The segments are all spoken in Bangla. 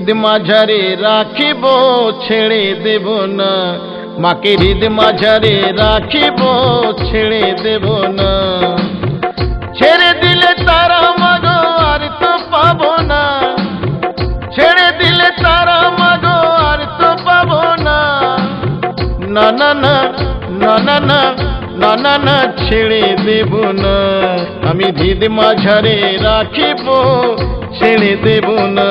হৃদ মাঝারে রাখিব ছেড়ে দেব না, মাকে হৃদ মাঝারে রাখিব ছেড়ে দেব না। ছেড়ে দিলে তারা মাগো আর তো পাবো না, ছেড়ে দিলে তারা মাগো আর তো পাবো না। না না না না না না না না না ছেড়ে দেব না, আমি হৃদ মাঝারে রাখিব ছেড়ে দেব না।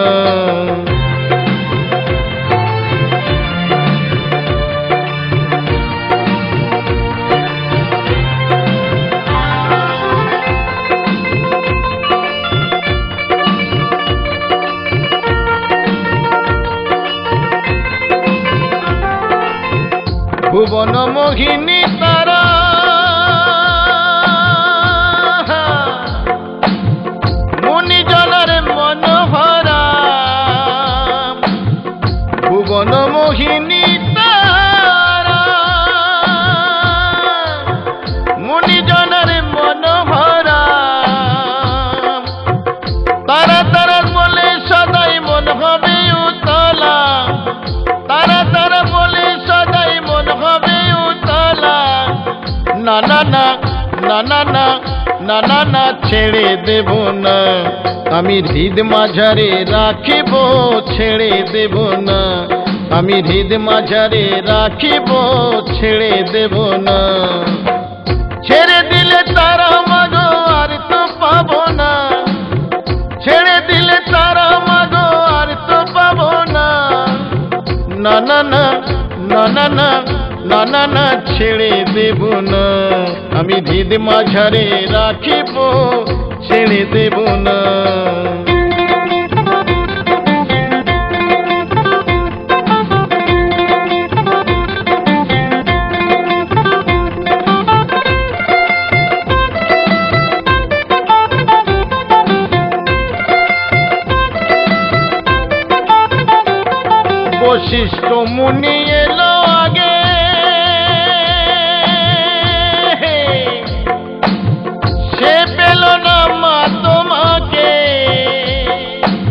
ভুবন মোহিনী তারা মুনি জলার মনোহরা, ভুবন মোহিনী তারা মুনি জলার মনোহরা। তারা তারা বলে সদাই মন হবে উতলা, তারা তারা বলে সদাই মন হবে উতলা। না না না না না না না না না ছেড়ে দেব না, আমি হৃদ মাঝারে রাখিব ছেড়ে দেব না, আমি হৃদ মাঝারে রাখিব ছেড়ে দেব না। ছেড়ে দিলে তারা মাগো আর তো পাবো না, ছেড়ে দিলে তারা মাগো আর তো পাবো না। না না না না না না না না না ছেড়ে দেব না, আমি হৃদ মাঝারে রাখিব ছেড়ে দেব না। বশিষ্ঠ মুনি এলো আগে, সে পেল না মা তোমাকে।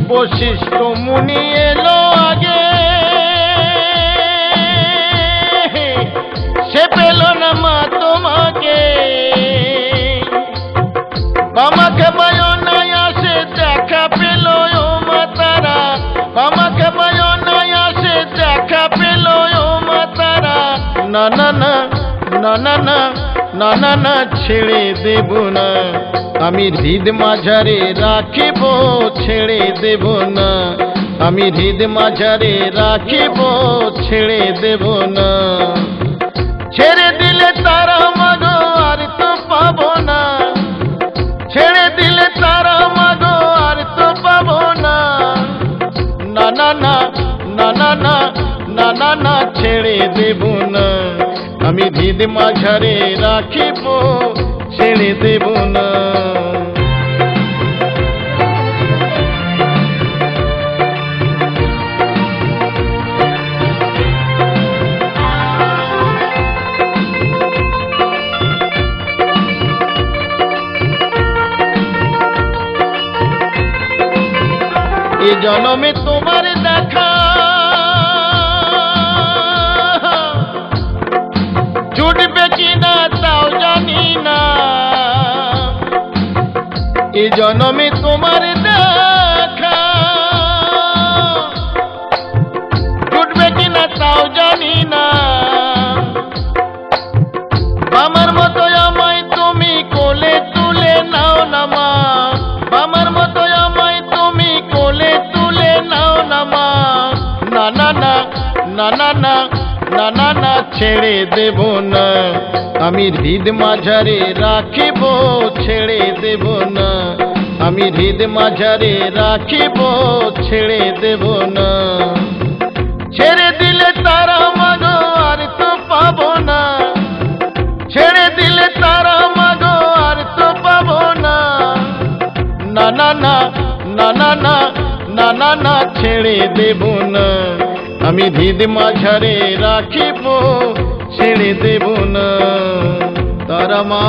বশিষ্ঠ মুনি এলো আগে, সে পেল না মা তোমাকে। বামাকে বায়নায় আসে দেখা পেল ও মা তারা, বামাকে বায়নায় আসে দেখা পেল ও মা তারা। না না না না না না না না না ছেড়ে দেব না, আমি হৃদ মাঝারে রাখিব ছেড়ে দেব না, আমি হৃদ মাঝারে রাখিব ছেড়ে দেব না। ছেড়ে দিলে তারা মাগো আর তো পাবো না, ছেড়ে দিলে তারা মাগো আর তো পাবো না। না না না না না না না না না ছেড়ে দেব না, আমি হৃদ মাঝারে রাখিব ছেড়ে দেব না। এ জন্মে তোমার দেখা জুটবে কিনা তাও জানি না, এ জন্মে তোমার দেখা জুটবে কিনা তাও জানি না। আমার মতো আমায় তুমি কোলে তুলে নাও না মা, আমার মতো আমায় তুমি কোলে তুলে নাও না মা। না না না না না না না না না ছেড়ে দেব না, আমি হৃদ মাঝারে রাখিব ছেড়ে দেব না, আমি হৃদ মাঝারে রাখিব ছেড়ে দেব না। ছেড়ে দিলে তারা মাগো আর তো পাবো না, ছেড়ে দিলে তারা মাগো আর তো পাবো না। না না না না না না না না না ছেড়ে দেব না, আমি হৃদ মাঝারে রাখিব ছেড়ে দেব না। তারা মা